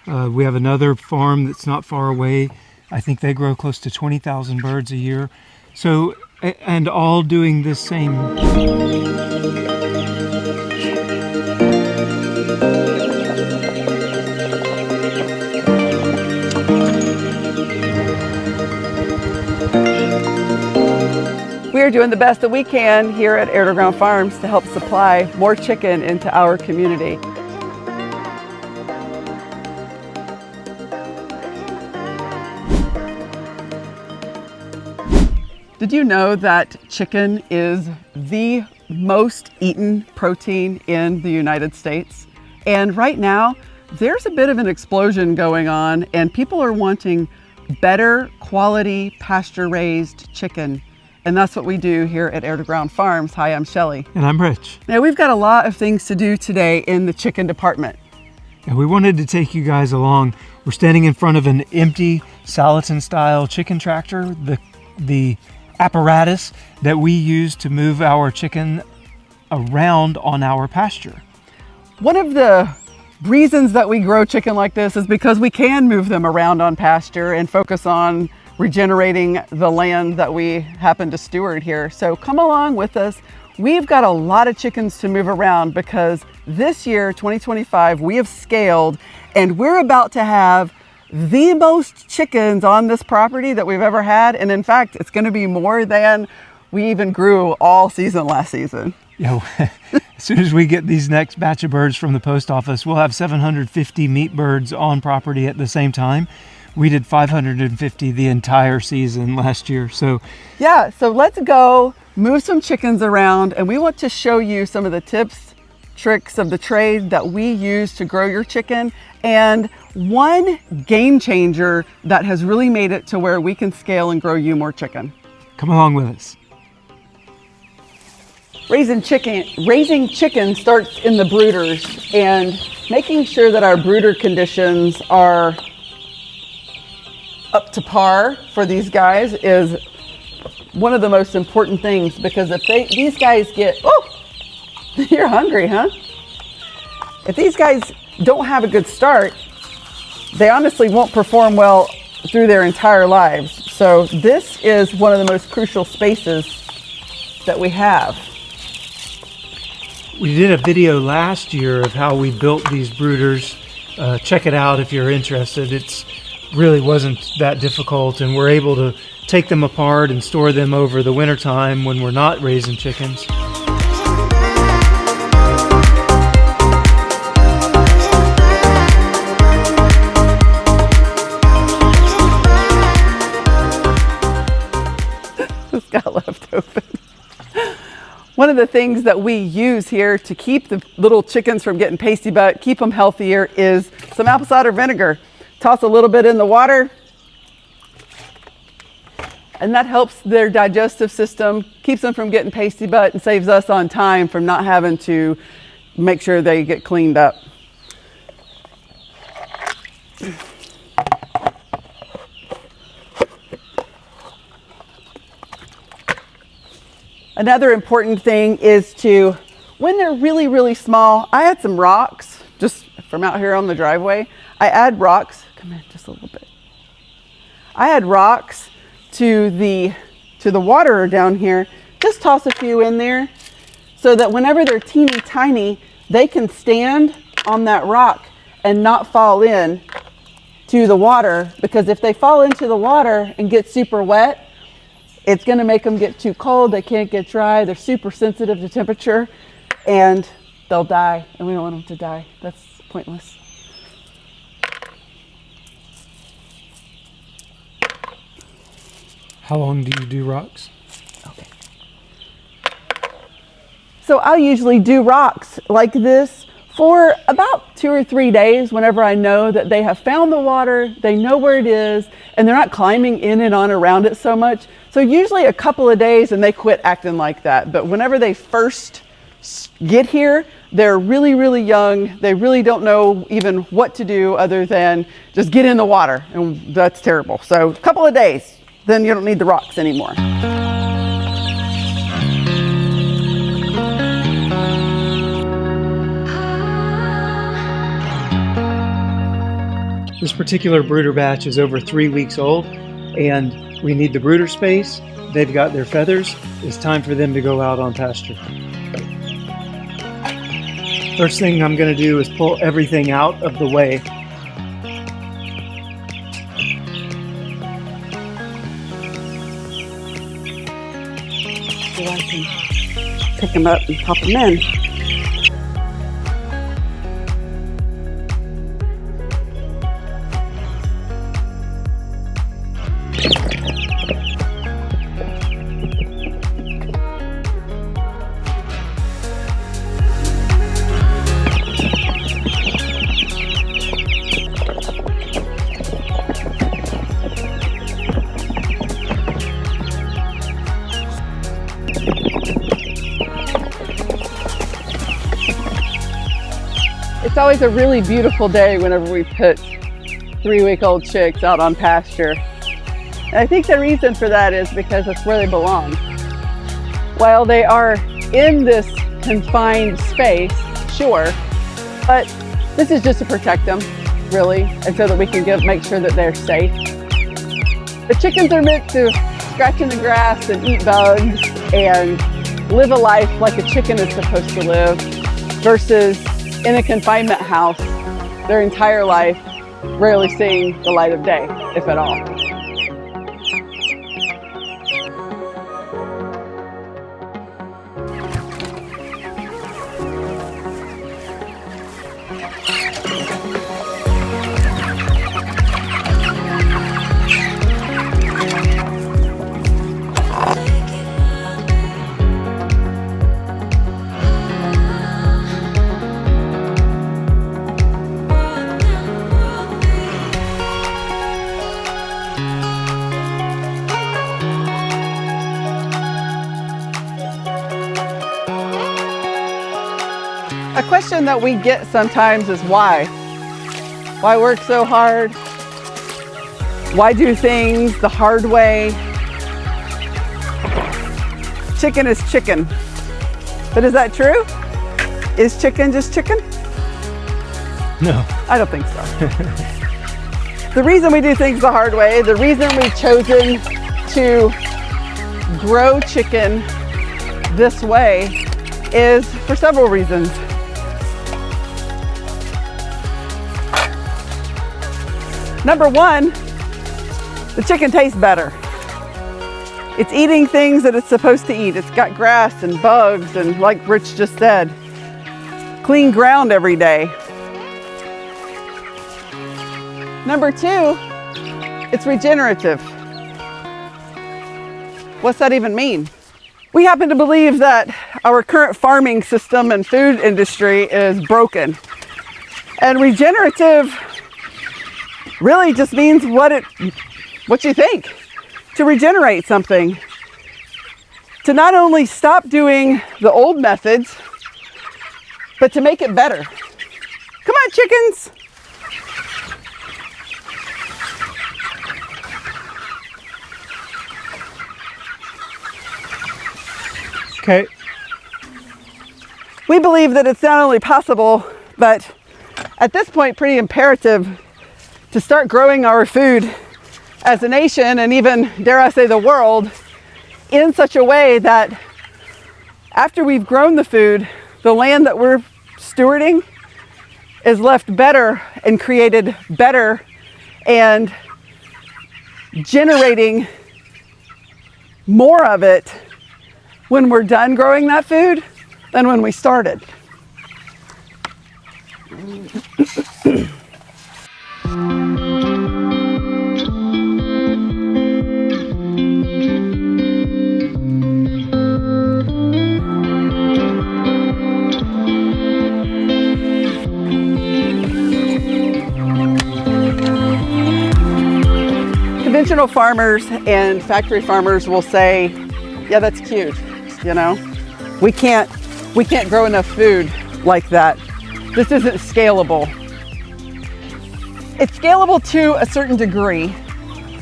We have another farm that's not far away. I think they grow close to 20,000 birds a year. So, and all doing this same. We are doing the best that we can here at Air2Ground Farms to help supply more chicken into our community. Did you know that chicken is the most eaten protein in the United States? And right now, there's a bit of an explosion going on, and people are wanting better quality pasture-raised chicken. And that's what we do here at Air2Ground Farms. Hi, I'm Shelly. And I'm Rich. Now, we've got a lot of things to do today in the chicken department. And we wanted to take you guys along. We're standing in front of an empty Salatin-style chicken tractor, the apparatus that we use to move our chicken around on our pasture. One of the reasons that we grow chicken like this is because we can move them around on pasture and focus on regenerating the land that we happen to steward here. So come along with us. We've got a lot of chickens to move around because this year, 2025, we have scaled and we're about to have the most chickens on this property that we've ever had. And in fact, it's going to be more than we even grew all season last season. Yeah, as soon as we get these next batch of birds from the post office, we'll have 750 meat birds on property at the same time. We did 550 the entire season last year. So yeah, so let's go move some chickens around, and we want to show you some of the tips, tricks of the trade that we use to grow your chicken, and one game changer that has really made it to where we can scale and grow you more chicken. Come along with us. Raising chicken starts in the brooders, and making sure that our brooder conditions are up to par for these guys is one of the most important things, because if these guys get, oh, you're hungry, huh? If these guys don't have a good start, they honestly won't perform well through their entire lives. So this is one of the most crucial spaces that we have. We did a video last year of how we built these brooders. Check it out if you're interested. It's really wasn't that difficult, and we're able to take them apart and store them over the winter time when we're not raising chickens. This got left open. One of the things that we use here to keep the little chickens from getting pasty butt, keep them healthier, is some apple cider vinegar. Toss a little bit in the water, and that helps their digestive system, keeps them from getting pasty butt, and saves us on time from not having to make sure they get cleaned up. Another important thing is to, when they're really, really small, I add some rocks just from out here on the driveway. I add rocks, come in just a little bit. I add rocks to the water down here. Just toss a few in there so that whenever they're teeny tiny, they can stand on that rock and not fall in to the water, because if they fall into the water and get super wet, it's going to make them get too cold. They can't get dry. They're super sensitive to temperature and they'll die, and we don't want them to die. That's pointless. How long do you do rocks? Okay. So I'll usually do rocks like this for about 2 or 3 days whenever I know that they have found the water, they know where it is, and they're not climbing in and on around it so much. So usually a couple of days and they quit acting like that. But whenever they first get here, they're really, really young. They really don't know even what to do other than just get in the water, and that's terrible. So a couple of days, then you don't need the rocks anymore. This particular brooder batch is over 3 weeks old, and we need the brooder space. They've got their feathers. It's time for them to go out on pasture. First thing I'm going to do is pull everything out of the way. So I can pick them up and pop them in. It's always a really beautiful day whenever we put 3-week-old chicks out on pasture. And I think the reason for that is because it's where they belong. While they are in this confined space, sure, but this is just to protect them, really, and so that we can make sure that they're safe. The chickens are meant to scratch in the grass and eat bugs and live a life like a chicken is supposed to live, versus in a confinement house their entire life, rarely seeing the light of day, if at all. A question that we get sometimes is why? Why work so hard? Why do things the hard way? Chicken is chicken. But is that true? Is chicken just chicken? No. I don't think so. The reason we do things the hard way, the reason we've chosen to grow chicken this way is for several reasons. Number one, the chicken tastes better. It's eating things that it's supposed to eat. It's got grass and bugs and, like Rich just said, clean ground every day. Number two, it's regenerative. What's that even mean? We happen to believe that our current farming system and food industry is broken. And regenerative really just means what you think. To regenerate something. To not only stop doing the old methods, but to make it better. Come on, chickens. Okay. We believe that it's not only possible, but at this point pretty imperative to start growing our food as a nation, and even, dare I say, the world, in such a way that after we've grown the food, the land that we're stewarding is left better and created better and generating more of it when we're done growing that food than when we started. Conventional farmers and factory farmers will say, yeah, that's cute, you know? We can't grow enough food like that. This isn't scalable. It's scalable to a certain degree,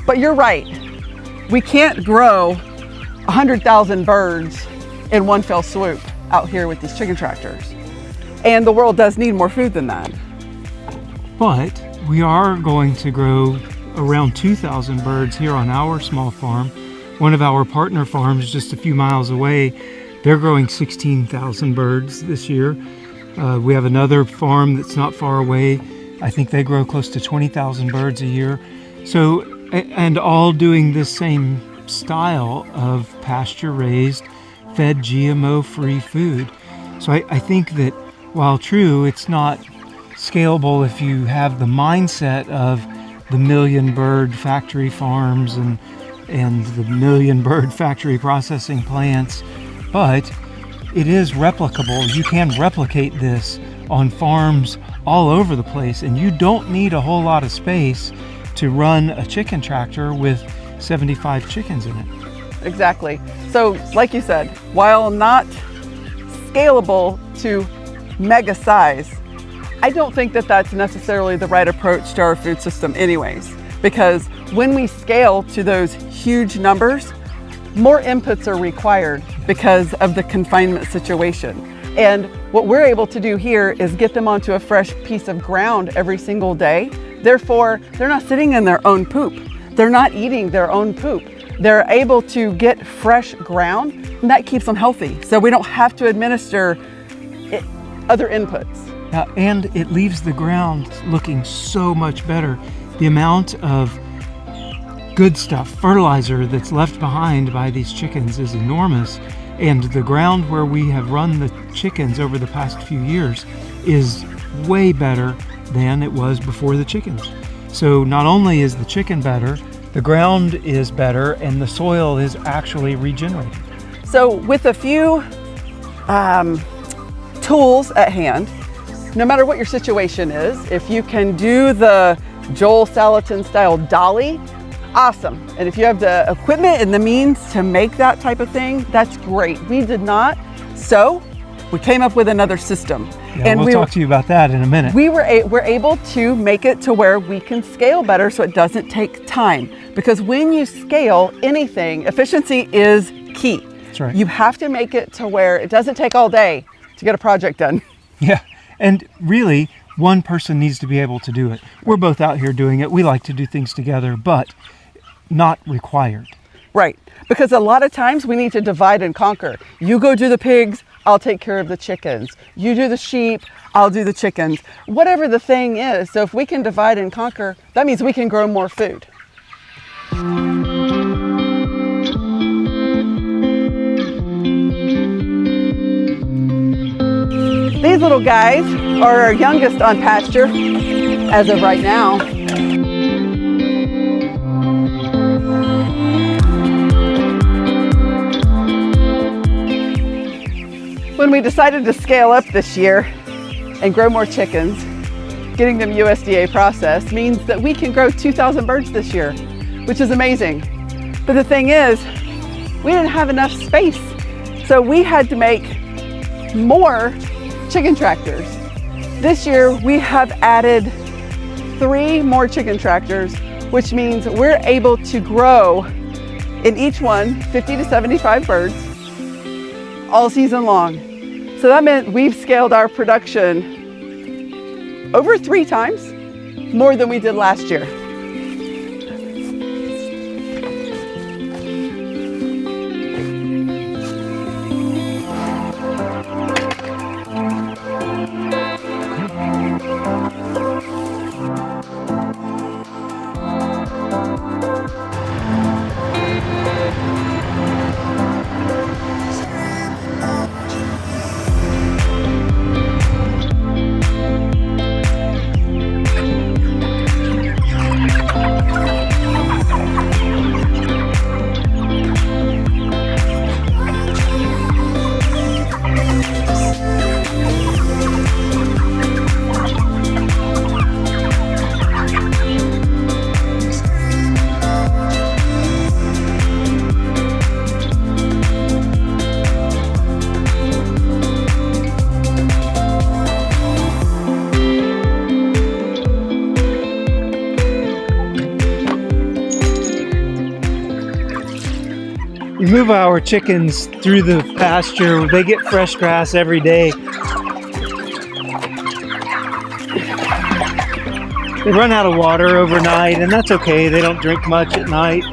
but you're right. We can't grow 100,000 birds in one fell swoop out here with these chicken tractors. And the world does need more food than that. But We are going to grow around 2,000 birds here on our small farm. One of our partner farms just a few miles away, they're growing 16,000 birds this year. We have another farm that's not far away. I think they grow close to 20,000 birds a year. So, and all doing this same style of pasture raised, fed GMO free food. So I think that while true, it's not scalable if you have the mindset of the million bird factory farms and the million bird factory processing plants, but it is replicable. You can replicate this on farms all over the place, and you don't need a whole lot of space to run a chicken tractor with 75 chickens in it. Exactly. So like you said, while not scalable to mega size, I don't think that that's necessarily the right approach to our food system anyways, because when we scale to those huge numbers, more inputs are required because of the confinement situation. And what we're able to do here is get them onto a fresh piece of ground every single day. Therefore, they're not sitting in their own poop. They're not eating their own poop. They're able to get fresh ground, and that keeps them healthy. So we don't have to administer other inputs. And it leaves the ground looking so much better. The amount of good stuff, fertilizer that's left behind by these chickens is enormous. And the ground where we have run the chickens over the past few years is way better than it was before the chickens. So not only is the chicken better, the ground is better, and the soil is actually regenerated. So with a few tools at hand, no matter what your situation is, if you can do the Joel Salatin style dolly, awesome. And if you have the equipment and the means to make that type of thing, that's great. We did not, so we came up with another system. Yeah, and we'll talk to you about that in a minute. We're able to make it to where we can scale better so it doesn't take time. Because when you scale anything, efficiency is key. That's right. You have to make it to where it doesn't take all day to get a project done. Yeah, and really, one person needs to be able to do it. We're both out here doing it. We like to do things together, but not required. Right, because a lot of times we need to divide and conquer. You go do the pigs, I'll take care of the chickens. You do the sheep, I'll do the chickens. Whatever the thing is, so if we can divide and conquer, that means we can grow more food. These little guys are our youngest on pasture as of right now. When we decided to scale up this year and grow more chickens, getting them USDA processed means that we can grow 2,000 birds this year, which is amazing. But the thing is, we didn't have enough space. So we had to make more chicken tractors. This year we have added 3 more chicken tractors, which means we're able to grow in each one 50 to 75 birds all season long. So that meant we've scaled our production over 3 times more than we did last year. We move our chickens through the pasture. They get fresh grass every day. They run out of water overnight, and that's okay. They don't drink much at night.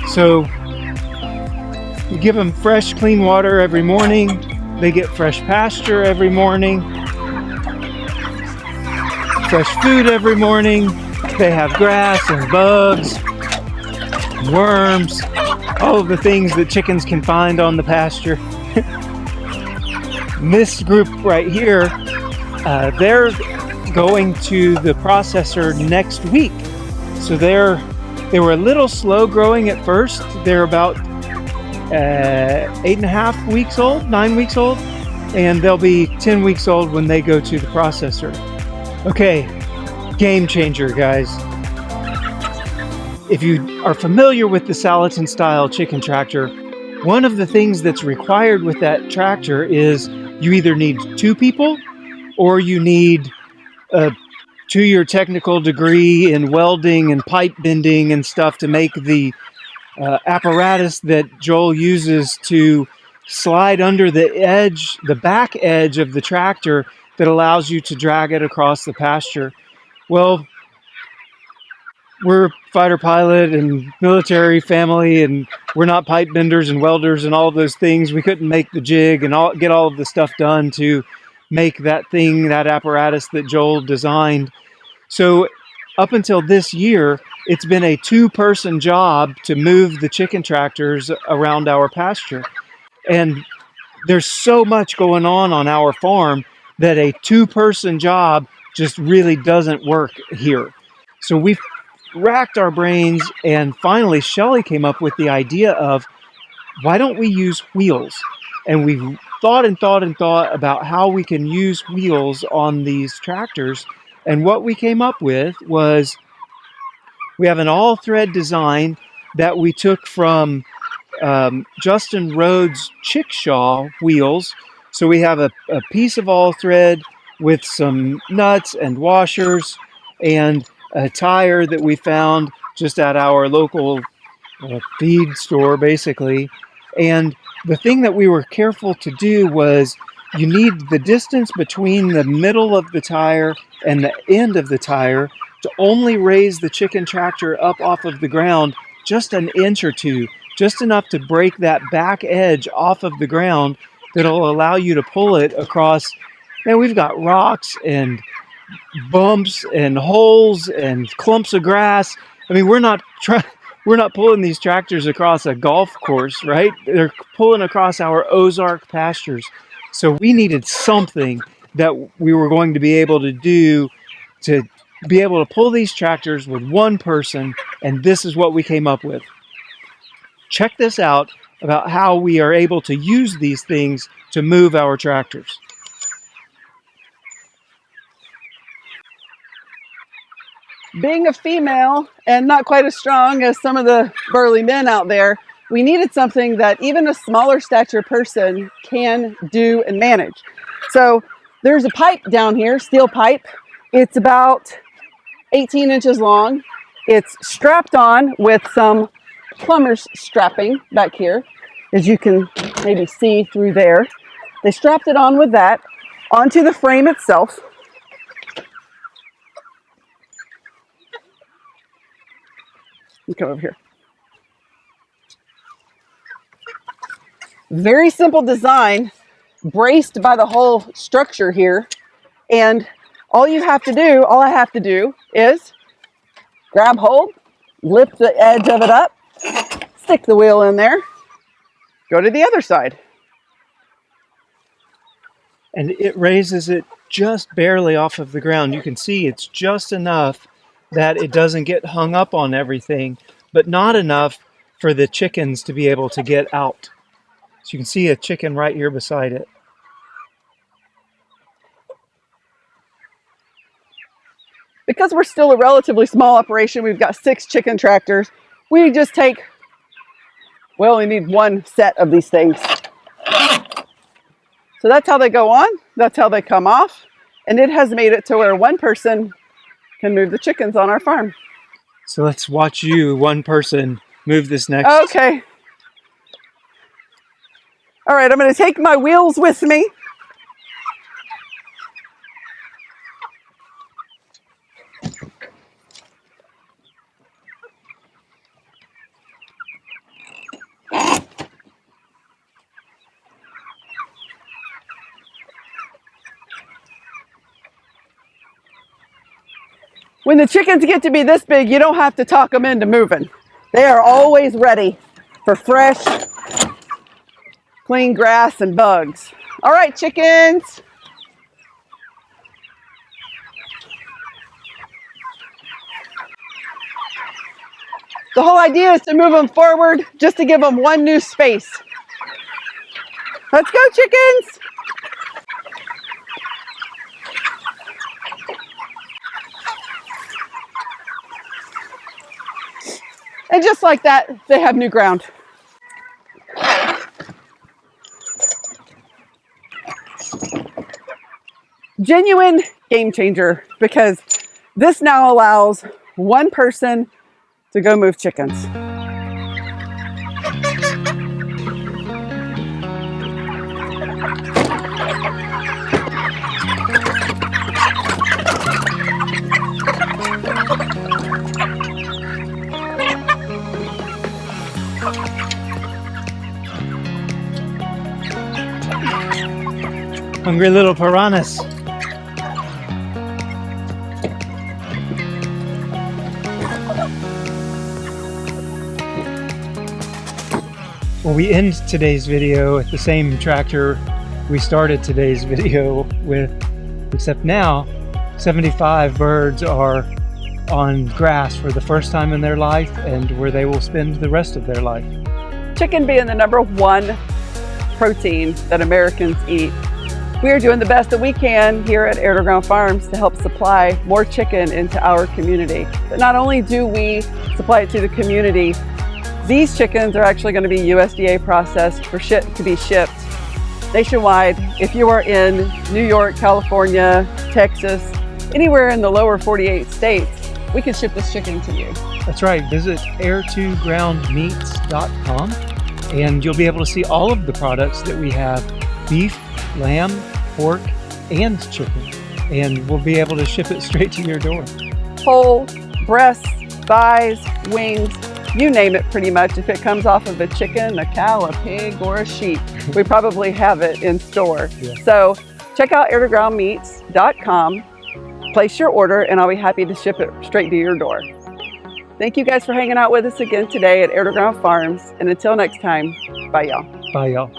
So you give them fresh, clean water every morning. They get fresh pasture every morning, fresh food every morning. They have grass and bugs, worms, all of the things that chickens can find on the pasture. This group right here, they're going to the processor next week. So they were a little slow growing at first. They're about 8.5 weeks old, 9 weeks old, and they'll be 10 weeks old when they go to the processor. Okay, game changer, guys. If you are familiar with the Salatin style chicken tractor, one of the things that's required with that tractor is you either need 2 people or you need a 2-year technical degree in welding and pipe bending and stuff to make the apparatus that Joel uses to slide under the edge, the back edge of the tractor that allows you to drag it across the pasture. Well, we're fighter pilot and military family, and we're not pipe benders and welders and all of those things. We couldn't make the jig and get all of the stuff done to make that thing, that apparatus that Joel designed. So up until this year, it's been a 2-person job to move the chicken tractors around our pasture. And there's so much going on our farm that a 2-person job just really doesn't work here. So we've racked our brains, and finally Shelly came up with the idea of, why don't we use wheels? And we've thought about how we can use wheels on these tractors. And what we came up with was, we have an all-thread design that we took from Justin Rhodes' Chickshaw wheels. So we have a piece of all-thread with some nuts and washers and a tire that we found just at our local feed store, basically. And the thing that we were careful to do was, you need the distance between the middle of the tire and the end of the tire to only raise the chicken tractor up off of the ground just an inch or two, just enough to break that back edge off of the ground that'll allow you to pull it across. Man, we've got rocks and bumps and holes and clumps of grass. I mean, we're not pulling these tractors across a golf course, right? They're pulling across our Ozark pastures. So we needed something that we were going to be able to do to be able to pull these tractors with 1 person, and this is what we came up with. Check this out about how we are able to use these things to move our tractors. Being a female and not quite as strong as some of the burly men out there, we needed something that even a smaller stature person can do and manage. So there's a pipe down here, steel pipe. It's about 18 inches long. It's strapped on with some plumber's strapping back here, as you can maybe see through there. They strapped it on with that onto the frame itself. You come over here. Very simple design, braced by the whole structure here. And all I have to do is grab hold, lift the edge of it up, stick the wheel in there, go to the other side. And it raises it just barely off of the ground. You can see it's just enough that it doesn't get hung up on everything, but not enough for the chickens to be able to get out. So you can see a chicken right here beside it. Because we're still a relatively small operation, we've got 6 chicken tractors. We just we only need 1 set of these things. So that's how they go on, that's how they come off, and it has made it to where 1 person can move the chickens on our farm. So let's watch you, 1 person, move this next. Okay. All right, I'm going to take my wheels with me. When the chickens get to be this big, you don't have to talk them into moving. They are always ready for fresh, clean grass and bugs. All right, chickens. The whole idea is to move them forward just to give them one new space. Let's go, chickens. And just like that, they have new ground. Genuine game changer, because this now allows one person to go move chickens. Hungry little piranhas. Well, we end today's video at the same tractor we started today's video with, except now 75 birds are on grass for the first time in their life and where they will spend the rest of their life. Chicken being the #1 protein that Americans eat, we are doing the best that we can here at Air2Ground Farms to help supply more chicken into our community. But not only do we supply it to the community, these chickens are actually going to be USDA processed to be shipped nationwide. If you are in New York, California, Texas, anywhere in the lower 48 states, we can ship this chicken to you. That's right. Visit air2groundmeats.com and you'll be able to see all of the products that we have: beef, lamb, pork, and chicken. And we'll be able to ship it straight to your door. Whole, breasts, thighs, wings, you name it pretty much. If it comes off of a chicken, a cow, a pig, or a sheep, we probably have it in store. Yeah. So check out air2groundmeats.com, place your order, and I'll be happy to ship it straight to your door. Thank you guys for hanging out with us again today at Air2Ground Farms. And until next time, bye y'all. Bye y'all.